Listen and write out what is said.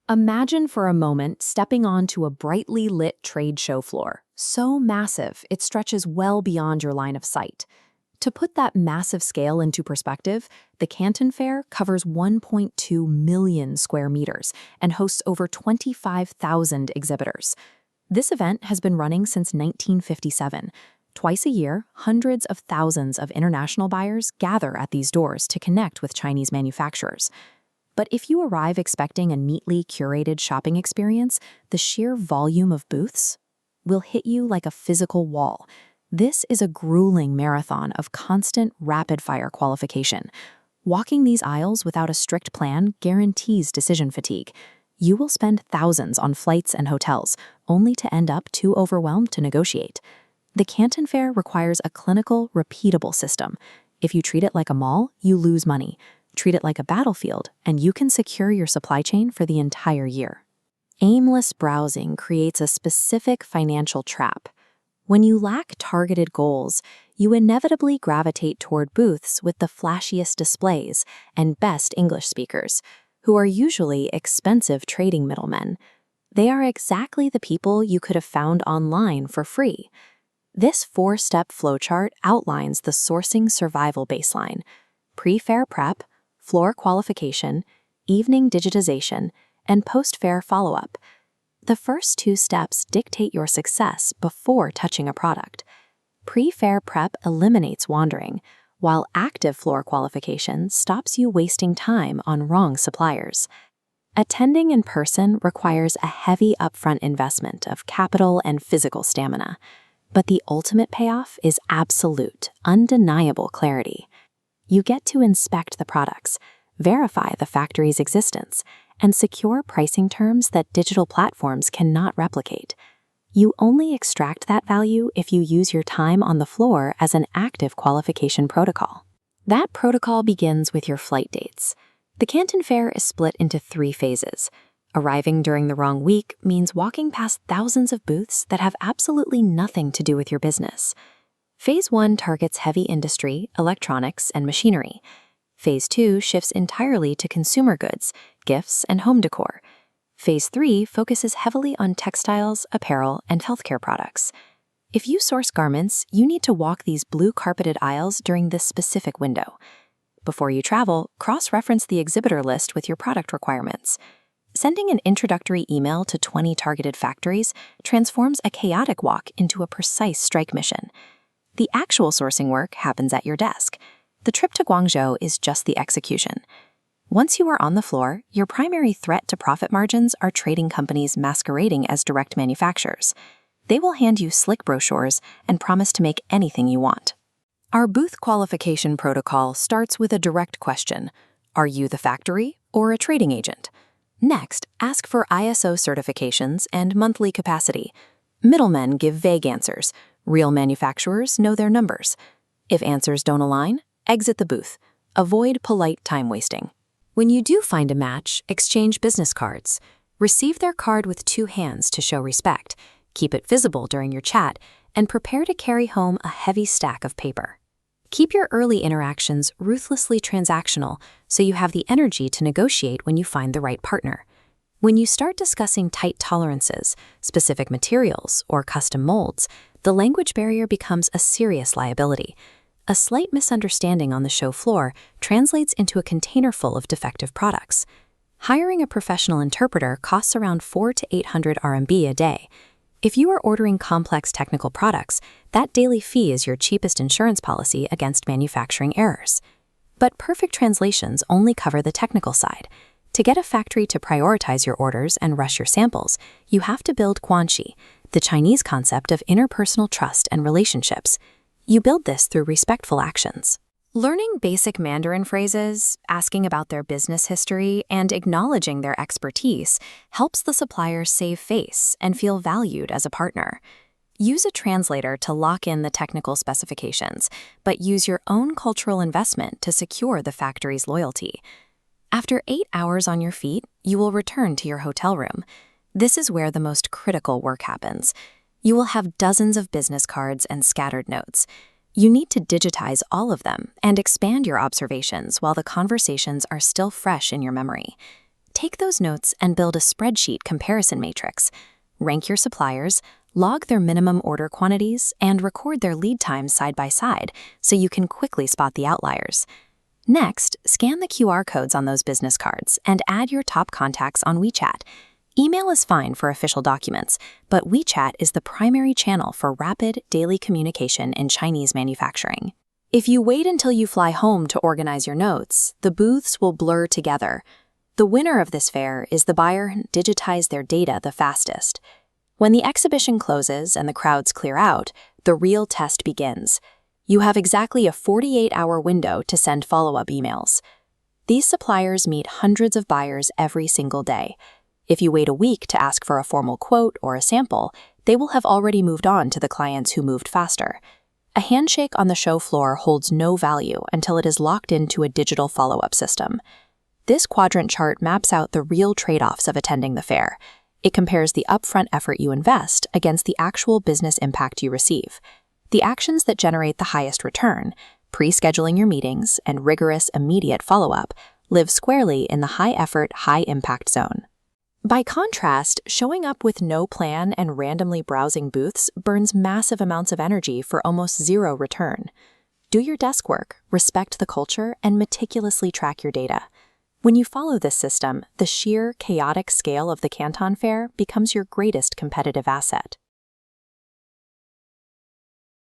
Imagine for a moment stepping onto a brightly lit trade show floor, so massive it stretches well beyond your line of sight. To put that massive scale into perspective, the Canton Fair covers 1.2 million square meters and hosts over 25,000 exhibitors. This event has been running since 1957. Twice a year, hundreds of thousands of international buyers gather at these doors to connect with Chinese manufacturers. But if you arrive expecting a neatly curated shopping experience, the sheer volume of booths will hit you like a physical wall. This is a grueling marathon of constant, rapid-fire qualification. Walking these aisles without a strict plan guarantees decision fatigue. You will spend thousands on flights and hotels, only to end up too overwhelmed to negotiate. The Canton Fair requires a clinical, repeatable system. If you treat it like a mall, you lose money. Treat it like a battlefield, and you can secure your supply chain for the entire year. Aimless browsing creates a specific financial trap. When you lack targeted goals, you inevitably gravitate toward booths with the flashiest displays and best English speakers, who are usually expensive trading middlemen. They are exactly the people you could have found online for free. This 4-step flowchart outlines the sourcing survival baseline: pre-fair prep, floor qualification, evening digitization, and post-fair follow-up. The first 2 steps dictate your success before touching a product. Pre-fair prep eliminates wandering, while active floor qualification stops you wasting time on wrong suppliers. Attending in person requires a heavy upfront investment of capital and physical stamina, but the ultimate payoff is absolute, undeniable clarity. You get to inspect the products, verify the factory's existence, and secure pricing terms that digital platforms cannot replicate. You only extract that value if you use your time on the floor as an active qualification protocol. That protocol begins with your flight dates. The Canton Fair is split into 3 phases. Arriving during the wrong week means walking past thousands of booths that have absolutely nothing to do with your business. Phase 1 targets heavy industry, electronics, and machinery. Phase 2 shifts entirely to consumer goods, gifts, and home decor. Phase 3 focuses heavily on textiles, apparel, and healthcare products. If you source garments, you need to walk these blue-carpeted aisles during this specific window. Before you travel, cross-reference the exhibitor list with your product requirements. Sending an introductory email to 20 targeted factories transforms a chaotic walk into a precise strike mission. The actual sourcing work happens at your desk. The trip to Guangzhou is just the execution. Once you are on the floor, your primary threat to profit margins are trading companies masquerading as direct manufacturers. They will hand you slick brochures and promise to make anything you want. Our booth qualification protocol starts with a direct question: are you the factory or a trading agent? Next, ask for ISO certifications and monthly capacity. Middlemen give vague answers. Real manufacturers know their numbers. If answers don't align, exit the booth. Avoid polite time wasting. When you do find a match, exchange business cards. Receive their card with 2 hands to show respect. Keep it visible during your chat, and prepare to carry home a heavy stack of paper. Keep your early interactions ruthlessly transactional so you have the energy to negotiate when you find the right partner. When you start discussing tight tolerances, specific materials, or custom molds, the language barrier becomes a serious liability. A slight misunderstanding on the show floor translates into a container full of defective products. Hiring a professional interpreter costs around 400 to 800 RMB a day. If you are ordering complex technical products, that daily fee is your cheapest insurance policy against manufacturing errors. But perfect translations only cover the technical side. To get a factory to prioritize your orders and rush your samples, you have to build guanxi, the Chinese concept of interpersonal trust and relationships. You build this through respectful actions. Learning basic Mandarin phrases, asking about their business history, and acknowledging their expertise helps the supplier save face and feel valued as a partner. Use a translator to lock in the technical specifications, but use your own cultural investment to secure the factory's loyalty. After 8 hours on your feet, you will return to your hotel room. This is where the most critical work happens. You will have dozens of business cards and scattered notes. You need to digitize all of them and expand your observations while the conversations are still fresh in your memory. Take those notes and build a spreadsheet comparison matrix. Rank your suppliers, log their minimum order quantities, and record their lead times side by side so you can quickly spot the outliers. Next, scan the QR codes on those business cards and add your top contacts on WeChat. Email is fine for official documents, but WeChat is the primary channel for rapid, daily communication in Chinese manufacturing. If you wait until you fly home to organize your notes, the booths will blur together. The winner of this fair is the buyer who digitized their data the fastest. When the exhibition closes and the crowds clear out, the real test begins. You have exactly a 48-hour window to send follow-up emails. These suppliers meet hundreds of buyers every single day. If you wait a week to ask for a formal quote or a sample, they will have already moved on to the clients who moved faster. A handshake on the show floor holds no value until it is locked into a digital follow-up system. This quadrant chart maps out the real trade-offs of attending the fair. It compares the upfront effort you invest against the actual business impact you receive. The actions that generate the highest return, pre-scheduling your meetings and rigorous, immediate follow-up, live squarely in the high-effort, high-impact zone. By contrast, showing up with no plan and randomly browsing booths burns massive amounts of energy for almost zero return. Do your desk work, respect the culture, and meticulously track your data. When you follow this system, the sheer, chaotic scale of the Canton Fair becomes your greatest competitive asset.